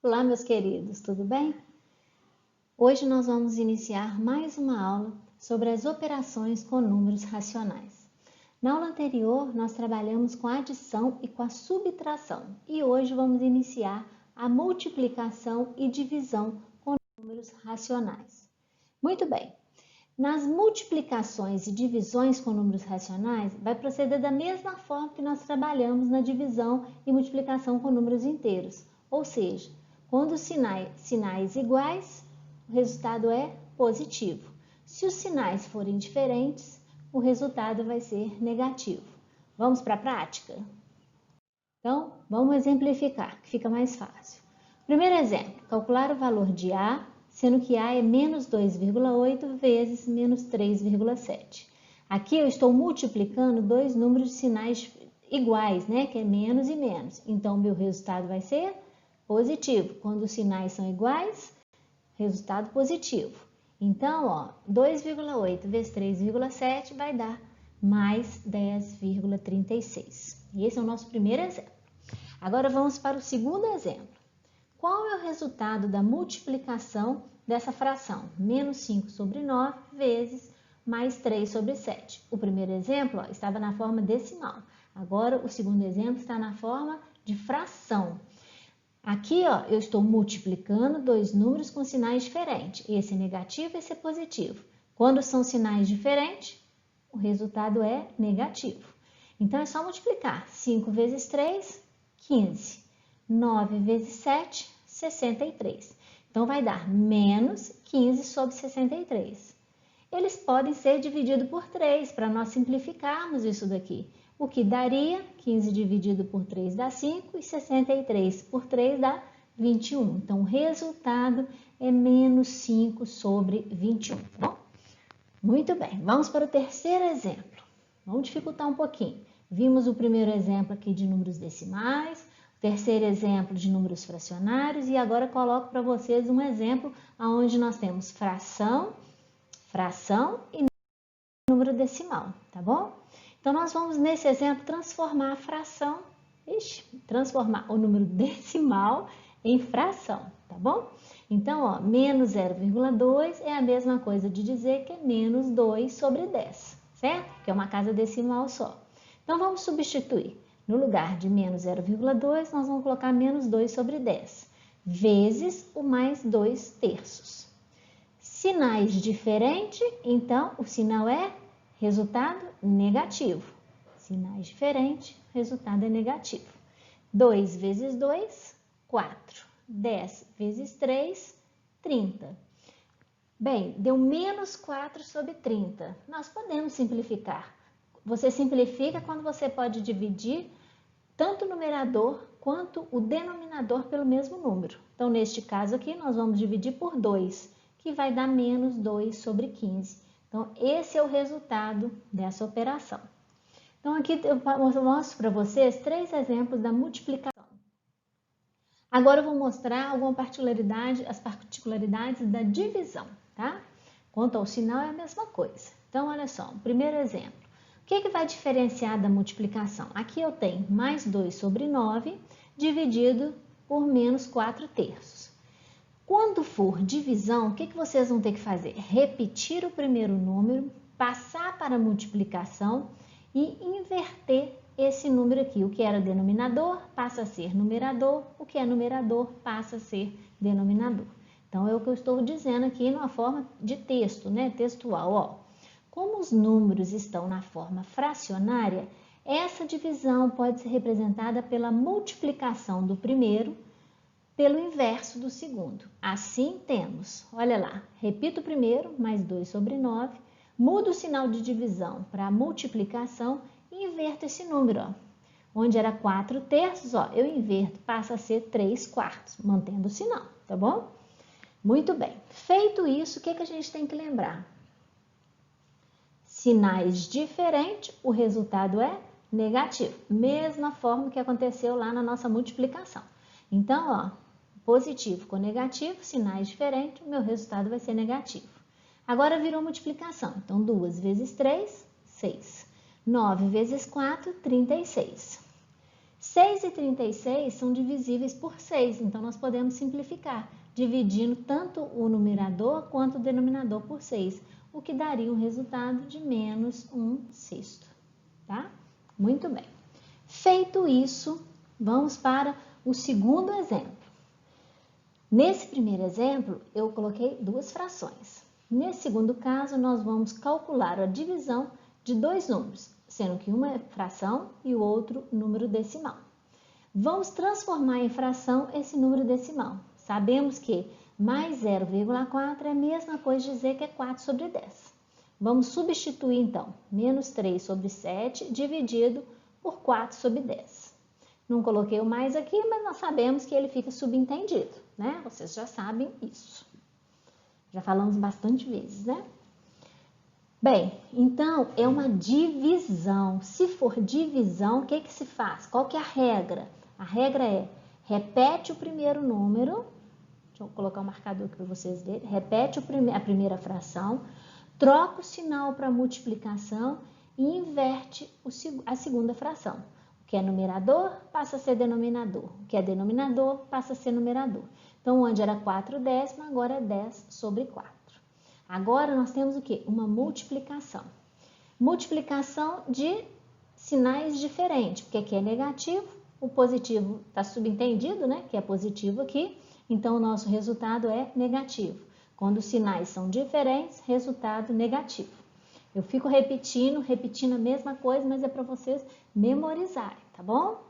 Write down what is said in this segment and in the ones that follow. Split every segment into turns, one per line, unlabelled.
Olá, meus queridos, tudo bem? Hoje nós vamos iniciar mais uma aula sobre as operações com números racionais. Na aula anterior, nós trabalhamos com a adição e com a subtração e hoje vamos iniciar a multiplicação e divisão com números racionais. Muito bem, nas multiplicações e divisões com números racionais, vai proceder da mesma forma que nós trabalhamos na divisão e multiplicação com números inteiros, ou seja, quando os sinais iguais, o resultado é positivo. Se os sinais forem diferentes, o resultado vai ser negativo. Vamos para a prática? Então, vamos exemplificar, que fica mais fácil. Primeiro exemplo, calcular o valor de A, sendo que A é menos 2,8 vezes menos 3,7. Aqui eu estou multiplicando dois números de sinais iguais, né? Que é menos e menos. Então, o meu resultado vai ser positivo. Quando os sinais são iguais, resultado positivo. Então, 2,8 vezes 3,7 vai dar mais 10,36. Esse é o nosso primeiro exemplo. Agora vamos para o segundo exemplo. Qual é o resultado da multiplicação dessa fração? Menos 5 sobre 9 vezes mais 3 sobre 7. O primeiro exemplo estava na forma decimal. Agora, o segundo exemplo está na forma de fração. Aqui, eu estou multiplicando dois números com sinais diferentes. Esse é negativo e esse é positivo. Quando são sinais diferentes, o resultado é negativo. Então, é só multiplicar. 5 vezes 3, 15. 9 vezes 7, 63. Então, vai dar menos 15 sobre 63. Eles podem ser divididos por 3, para nós simplificarmos isso daqui. O que daria 15 dividido por 3 dá 5 e 63 por 3 dá 21. Então, o resultado é menos 5 sobre 21, tá bom? Muito bem, vamos para o terceiro exemplo. Vamos dificultar um pouquinho. Vimos o primeiro exemplo aqui de números decimais, o terceiro exemplo de números fracionários e agora coloco para vocês um exemplo onde nós temos fração e número decimal, tá bom? Então, nós vamos, nesse exemplo, transformar a fração, transformar o número decimal em fração, tá bom? Então, menos 0,2 é a mesma coisa de dizer que é menos 2 sobre 10, certo? Que é uma casa decimal só. Então, vamos substituir. No lugar de menos 0,2, nós vamos colocar menos 2 sobre 10, vezes o mais 2 terços. Sinais diferentes, então o sinal é resultado negativo. Sinais diferentes, resultado é negativo. 2 vezes 2, 4. 10 vezes 3, 30. Bem, deu menos 4 sobre 30. Nós podemos simplificar. Você simplifica quando você pode dividir tanto o numerador quanto o denominador pelo mesmo número. Então, neste caso aqui, nós vamos dividir por 2, que vai dar menos 2 sobre 15. Então, esse é o resultado dessa operação. Então, aqui eu mostro para vocês 3 exemplos da multiplicação. Agora eu vou mostrar as particularidades da divisão, tá? Quanto ao sinal é a mesma coisa. Então, olha só, o primeiro exemplo. O que vai diferenciar da multiplicação? Aqui eu tenho mais 2 sobre 9 dividido por menos 4 terços. Quando for divisão, o que vocês vão ter que fazer? Repetir o primeiro número, passar para a multiplicação e inverter esse número aqui. O que era denominador passa a ser numerador, o que é numerador passa a ser denominador. Então, é o que eu estou dizendo aqui numa forma de texto, né? Textual, Como os números estão na forma fracionária, essa divisão pode ser representada pela multiplicação do primeiro pelo inverso do segundo. Assim temos, olha lá, repito o primeiro, mais 2 sobre 9, mudo o sinal de divisão para multiplicação e inverto esse número, Onde era 4 terços, eu inverto, passa a ser 3 quartos, mantendo o sinal, tá bom? Muito bem, feito isso, o que a gente tem que lembrar? Sinais diferentes, o resultado é negativo. Mesma forma que aconteceu lá na nossa multiplicação. Então, positivo com negativo, sinais diferentes, o meu resultado vai ser negativo. Agora virou multiplicação. Então, 2 vezes 3, 6. 9 vezes 4, 36. 6 e 36 são divisíveis por 6, então nós podemos simplificar, dividindo tanto o numerador quanto o denominador por 6, o que daria um resultado de menos 1/6, tá? Muito bem. Feito isso, vamos para o segundo exemplo. Nesse primeiro exemplo, eu coloquei duas frações. Nesse segundo caso, nós vamos calcular a divisão de dois números, sendo que uma é fração e o outro número decimal. Vamos transformar em fração esse número decimal. Sabemos que mais 0,4 é a mesma coisa de dizer que é 4 sobre 10. Vamos substituir então, menos 3 sobre 7 dividido por 4 sobre 10. Não coloquei o mais aqui, mas nós sabemos que ele fica subentendido, né? Vocês já sabem isso. Já falamos bastante vezes, né? Bem, então é uma divisão. Se for divisão, o que que se faz? Qual que é a regra? A regra é, repete o primeiro número, deixa eu colocar um marcador aqui para vocês verem, repete a primeira fração, troca o sinal para multiplicação e inverte a segunda fração. O que é numerador passa a ser denominador, o que é denominador passa a ser numerador. Então, onde era 4 décimos, agora é 10 sobre 4. Agora, nós temos o quê? Uma multiplicação. Multiplicação de sinais diferentes, porque aqui é negativo, o positivo está subentendido, né? Que é positivo aqui, então o nosso resultado é negativo. Quando os sinais são diferentes, resultado negativo. Eu fico repetindo a mesma coisa, mas é para vocês memorizarem, tá bom?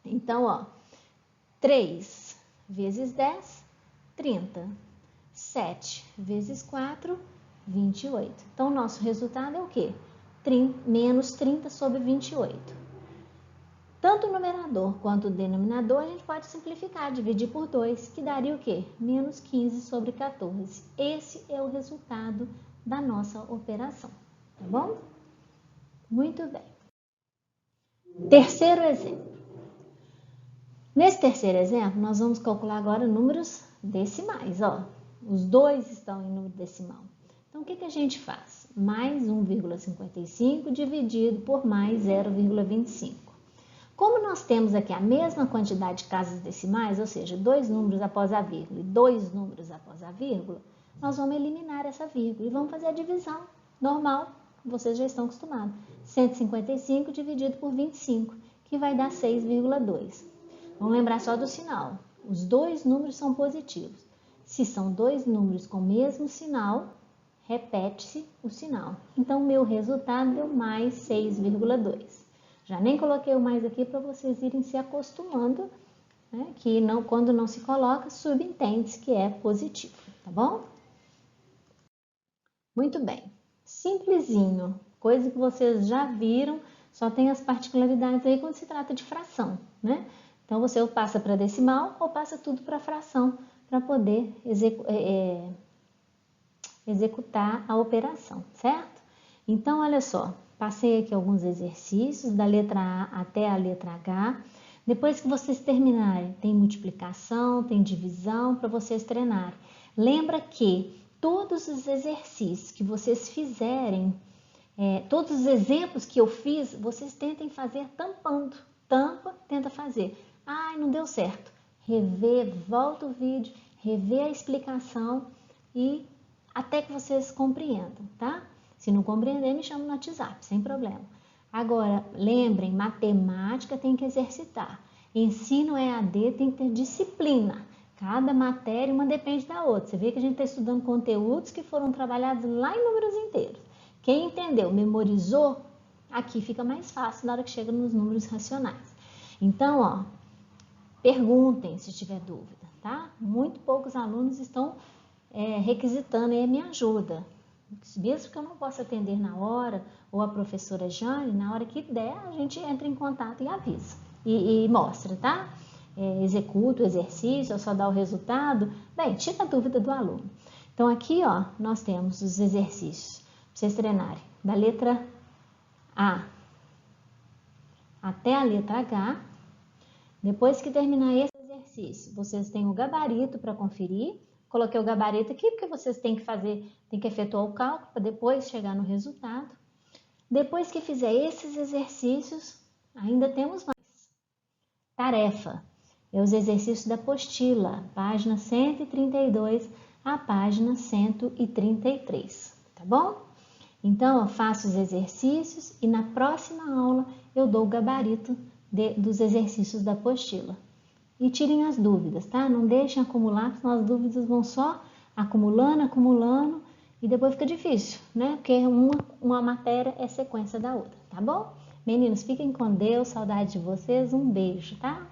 Então, ó, 3 vezes 10, 30. 7 vezes 4, 28. Então, o nosso resultado é o quê? Menos 30 sobre 28. Tanto o numerador quanto o denominador a gente pode simplificar, dividir por 2, que daria o quê? Menos 15 sobre 14. Esse é o resultado da nossa operação, tá bom? Muito bem. Terceiro exemplo. Nesse terceiro exemplo, nós vamos calcular agora números decimais, ó. Os dois estão em número decimal. Então, o que que a gente faz? Mais 1,55 dividido por mais 0,25. Como nós temos aqui a mesma quantidade de casas decimais, ou seja, dois números após a vírgula e dois números após a vírgula, nós vamos eliminar essa vírgula e vamos fazer a divisão normal, vocês já estão acostumados. 155 dividido por 25, que vai dar 6,2. Vamos lembrar só do sinal. Os dois números são positivos. Se são dois números com o mesmo sinal, repete-se o sinal. Então, meu resultado deu mais 6,2. Já nem coloquei o mais aqui para vocês irem se acostumando, né? Que não, quando não se coloca, subentende-se que é positivo, tá bom? Muito bem. Simplesinho, coisa que vocês já viram, só tem as particularidades aí quando se trata de fração, né? Então, você ou passa para decimal ou passa tudo para fração, para poder executar a operação, certo? Então, olha só, passei aqui alguns exercícios da letra A até a letra H. Depois que vocês terminarem, tem multiplicação, tem divisão para vocês treinarem. Lembra que todos os exercícios que vocês fizerem, todos os exemplos que eu fiz, vocês tentem fazer tampando. Tampa, tenta fazer. Ai, não deu certo. Rever, volta o vídeo, rever a explicação e até que vocês compreendam, tá? Se não compreender, me chama no WhatsApp, sem problema. Agora, lembrem, matemática tem que exercitar. Ensino EAD tem que ter disciplina. Cada matéria, uma depende da outra. Você vê que a gente está estudando conteúdos que foram trabalhados lá em números inteiros. Quem entendeu, memorizou, aqui fica mais fácil na hora que chega nos números racionais. Então, ó, perguntem se tiver dúvida, tá? Muito poucos alunos estão requisitando aí a minha ajuda. Mesmo que eu não possa atender na hora, ou a professora Jane, na hora que der, a gente entra em contato e avisa. E mostra, tá? Executa o exercício, ou só dá o resultado. Bem, tira a dúvida do aluno. Então, aqui, ó, nós temos os exercícios para vocês treinarem. Da letra A até a letra H. Depois que terminar esse exercício, vocês têm o gabarito para conferir. Coloquei o gabarito aqui porque vocês têm que efetuar o cálculo para depois chegar no resultado. Depois que fizer esses exercícios, ainda temos mais. tarefa. É os exercícios da apostila, página 132 à página 133, tá bom? Então, eu faço os exercícios e na próxima aula eu dou o gabarito dos exercícios da apostila. E tirem as dúvidas, tá? Não deixem acumular, senão as dúvidas vão só acumulando e depois fica difícil, né? Porque uma matéria é sequência da outra, tá bom? Meninos, fiquem com Deus, saudade de vocês, um beijo, tá?